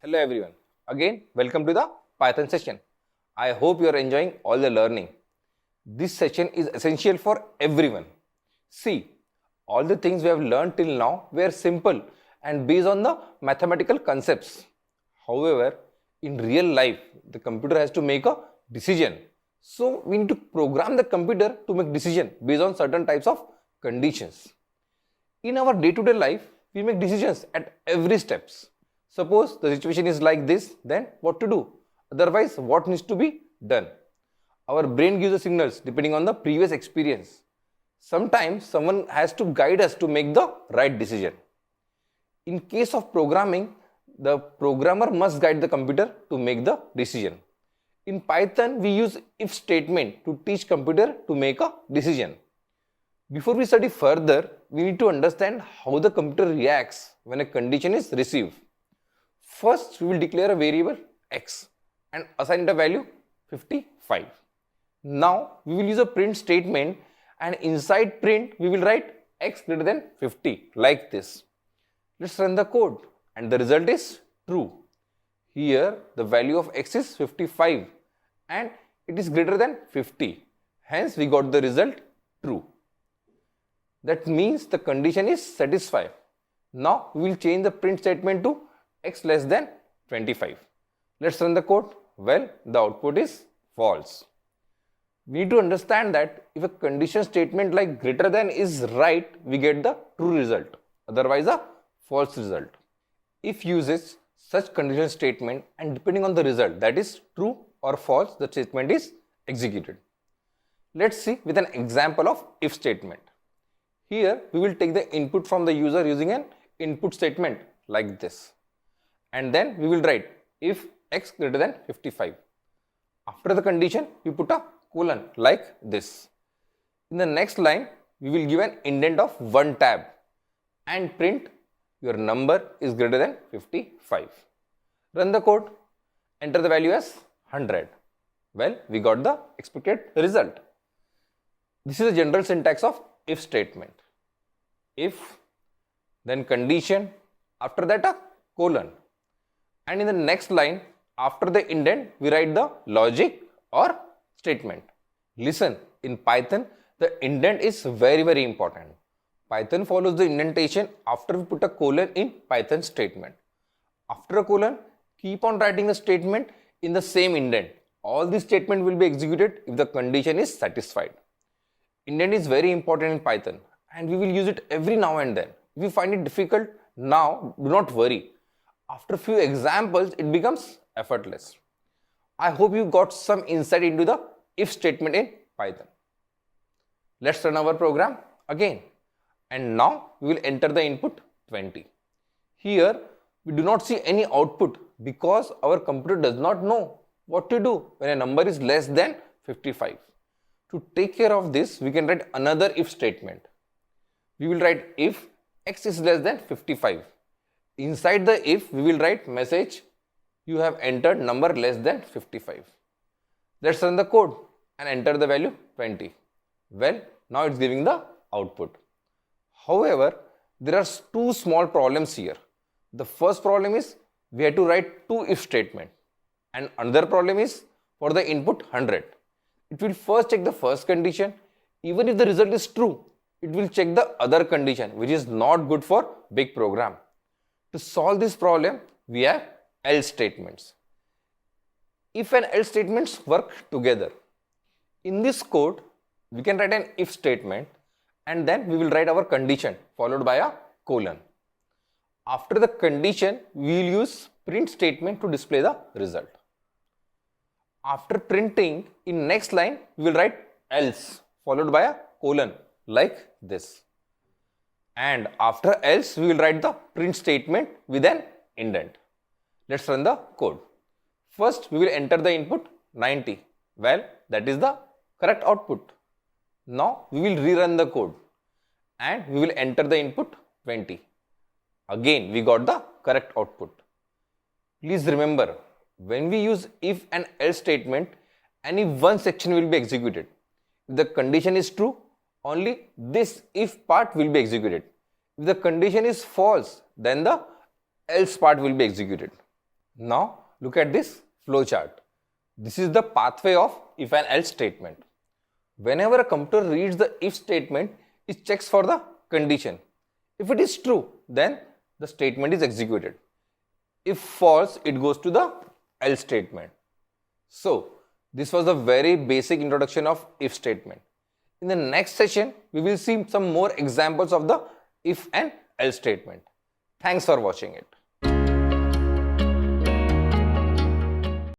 Hello everyone. Again, welcome to the Python session. I hope you are enjoying all the learning. This session is essential for everyone. See, all the things we have learned till now were simple and based on the mathematical concepts. However, in real life, the computer has to make a decision. So, we need to program the computer to make decision based on certain types of conditions. In our day-to-day life, we make decisions at every steps. Suppose the situation is like this, then what to do? Otherwise, what needs to be done? Our brain gives the signals depending on the previous experience. Sometimes someone has to guide us to make the right decision. In case of programming, the programmer must guide the computer to make the decision. In Python, we use if statement to teach computer to make a decision. Before we study further, we need to understand how the computer reacts when a condition is received. First, we will declare a variable x and assign it a value 55. Now, we will use a print statement and inside print, we will write x greater than 50 like this. Let's run the code and the result is true. Here, the value of x is 55 and it is greater than 50. Hence, we got the result true. That means the condition is satisfied. Now, we will change the print statement to x less than 25. Let's run the code. Well, the output is false. We need to understand that if a condition statement like greater than is right, we get the true result. Otherwise, a false result. If uses such condition statement and depending on the result, that is true or false, the statement is executed. Let's see with an example of if statement. Here, we will take the input from the user using an input statement like this. And then we will write if x greater than 55. After the condition, we put a colon like this. In the next line, we will give an indent of 1 tab and print your number is greater than 55. Run the code, enter the value as 100. Well, we got the expected result. This is the general syntax of if statement. If, then condition, after that a colon. And in the next line, after the indent, we write the logic or statement. Listen, in Python, the indent is very important. Python follows the indentation after we put a colon in Python statement. After a colon, keep on writing the statement in the same indent. All these statements will be executed if the condition is satisfied. Indent is very important in Python and we will use it every now and then. If you find it difficult now, do not worry. After few examples, it becomes effortless. I hope you got some insight into the if statement in Python. Let's run our program again. And now we will enter the input 20. Here, we do not see any output because our computer does not know what to do when a number is less than 55. To take care of this, we can write another if statement. We will write if x is less than 55. Inside the if, we will write message, you have entered number less than 55. Let's run the code and enter the value 20. Well, now it's giving the output. However, there are two small problems here. The first problem is we have to write two if statement. And another problem is for the input 100. It will first check the first condition. Even if the result is true, it will check the other condition, which is not good for big program. To solve this problem, we have else statements. If and else statements work together. In this code, we can write an if statement and then we will write our condition followed by a colon. After the condition, we will use print statement to display the result. After printing, in next line, we will write else followed by a colon like this. And after else, we will write the print statement with an indent. Let's run the code. First, we will enter the input 90. Well, that is the correct output. Now, we will rerun the code and we will enter the input 20. Again, we got the correct output. Please remember, when we use if and else statement, only one section will be executed. If the condition is true, only this if part will be executed. If the condition is false, then the else part will be executed. Now look at this flow chart. This is the pathway of if and else statement. Whenever a computer reads the if statement, it checks for the condition. If it is true, then the statement is executed. If false, it goes to the else statement. So this was the very basic introduction of if statement. In the next session, we will see some more examples of the if and else statement. Thanks for watching it.